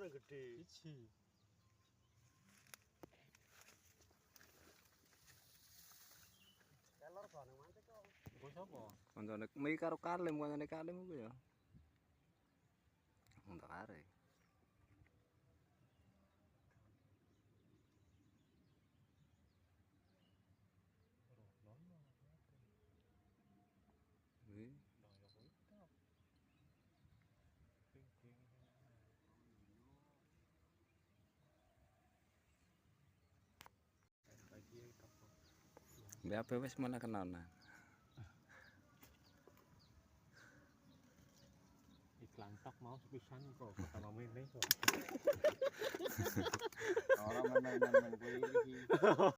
paling gede. Siji. Kelor bane mantek kok. Kok sapa? Kancane mi karo Kalim, kancane Kalim ku ya. Untuk are. Wih, mbak wis malah kenal. Iklan tok mau sepisan kok pertama mene kok. Orang main-main kuwi iki.